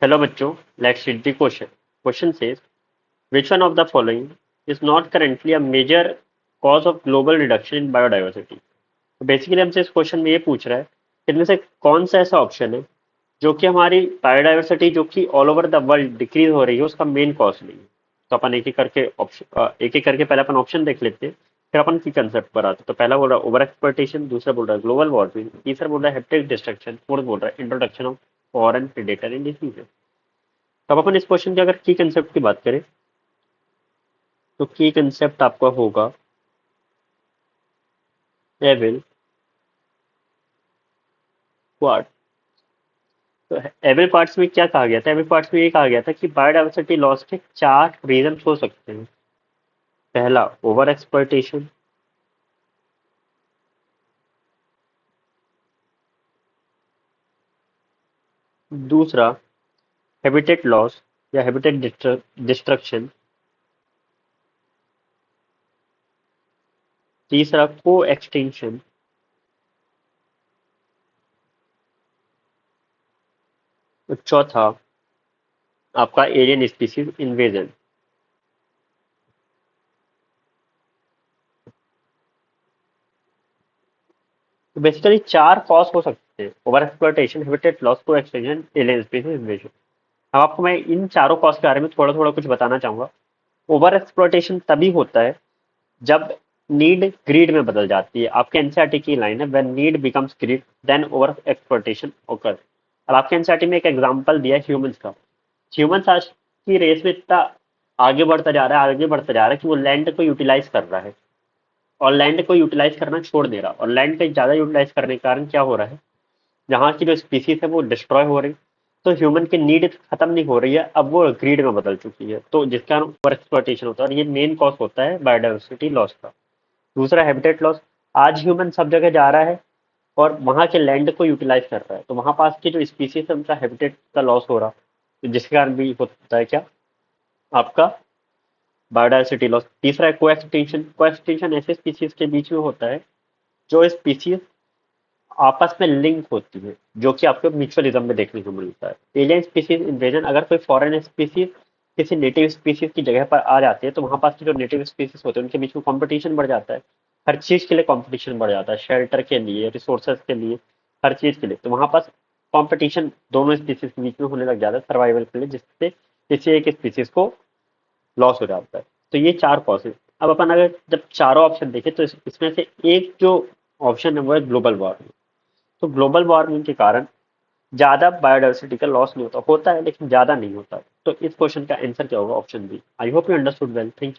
Hello बच्चों, let's read the question. Question says, which one of the following is not currently a major cause of global reduction in biodiversity? तो basically हमसे इस question में ये पूछ रहा है कि इनमें से कौन सा ऐसा ऑप्शन है जो कि हमारी बायोडाइवर्सिटी जो कि all over the world decrease हो रही है उसका मेन कॉज नहीं है। तो अपन एक एक करके ऑप्शन एक एक करके पहले अपन ऑप्शन देख लेते हैं, फिर अपन की कंसेप्ट पर आते हैं। तो पहला बोल रहा है ओवर एक्सप्लॉइटेशन, दूसरा बोल रहा है ग्लोबल वार्मिंग, तीसरा बोल रहा है हैबिटेट डिस्ट्रक्शन, फोर्थ बोल रहा है introduction of foreign predator in disease. तो अब अपन इस क्वेश्चन के अगर की कंसेप्ट की बात करें तो की कंसेप्ट आपका होगा एविल क्वाड। तो एविल पार्ट्स में क्या कहा गया था? एविल पार्ट्स में ये कहा गया था कि बायोडाइवर्सिटी लॉस के चार रीजन हो सकते हैं। पहला ओवर एक्सप्लॉइटेशन, दूसरा हैबिटेट लॉस या हैबिटेट डिस्ट्रक्शन, तीसरा को एक्सटिंक्शन, और चौथा आपका एलियन स्पीसीज इन्वेजन। तो बेसिकली चार कॉज हो सकते हैं: ओवर एक्सप्लॉइटेशन, हैबिटेट लॉस, को एक्सटिंक्शन, एलियन स्पीसीज इन्वेजन। अब आपको मैं इन चारों कॉज के बारे में थोड़ा थोड़ा कुछ बताना चाहूंगा। ओवर एक्सप्लॉइटेशन तभी होता है जब नीड ग्रीड में बदल जाती है। आपके एनसीईआरटी की लाइन है, when need becomes greed then over exploitation occur. अब आपके एनसीईआरटी में एक एग्जांपल दिया है ह्यूमंस का। ह्यूमंस आज की रेस में इतना आगे बढ़ता जा रहा है कि वो लैंड को यूटिलाइज कर रहा है और लैंड को यूटिलाइज करना छोड़ दे रहा, और लैंड को ज्यादा यूटिलाइज करने के कारण क्या हो रहा है, जहाँ की जो स्पीसीज है वो डिस्ट्रॉय हो रही। तो ह्यूमन की नीड खत्म नहीं हो रही है, अब वो ग्रीड में बदल चुकी है, तो जिसका कारण ओवर एक्सप्लॉइटेशन होता है, और ये मेन कॉज होता है बायोडाइवर्सिटी लॉस का। दूसरा हैबिटेट लॉस। आज ह्यूमन सब जगह जा रहा है और वहां के लैंड को यूटिलाइज कर रहा है, तो वहां पास की जो स्पीसीज है उनका हैबिटेट का लॉस हो रहा, तो जिसके कारण भी होता है क्या, आपका बायोडाइवर्सिटी लॉस। तीसरा है कोएक्सटिंक्शन। कोएक्सटिंक्शन ऐसे स्पीसीज के बीच में होता है जो स्पीसीज आपस में लिंक होती है, जो कि आपको म्यूचुअलिज्म में देखने को मिलता है। एलियन स्पीसीज इन्वेजन, अगर कोई फॉरेन स्पीसीज किसी नेटिव स्पीसीज की जगह पर आ जाती है तो वहां पास की जो नेटिव स्पीसीज होते हैं उनके बीच में कंपटीशन बढ़ जाता है। हर चीज के लिए कंपटीशन बढ़ जाता है, शेल्टर के लिए, रिसोर्सेज के लिए, हर चीज के लिए। तो वहां पास कंपटीशन दोनों स्पीसीज के बीच में होने लग जाता है सर्वाइवल के लिए, जिससे किसी एक स्पीसीज को लॉस हो जाता है। तो ये चार कॉज है। अब अपन अगर जब चारों ऑप्शन देखें तो इसमें से एक जो ऑप्शन है वो है ग्लोबल वार्मिंग। तो ग्लोबल वार्मिंग के कारण ज्यादा बायोडाइवर्सिटी का लॉस नहीं होता, होता है लेकिन ज्यादा नहीं होता। तो इस क्वेश्चन का आंसर क्या होगा? Option B. I hope you understood well. Thank you.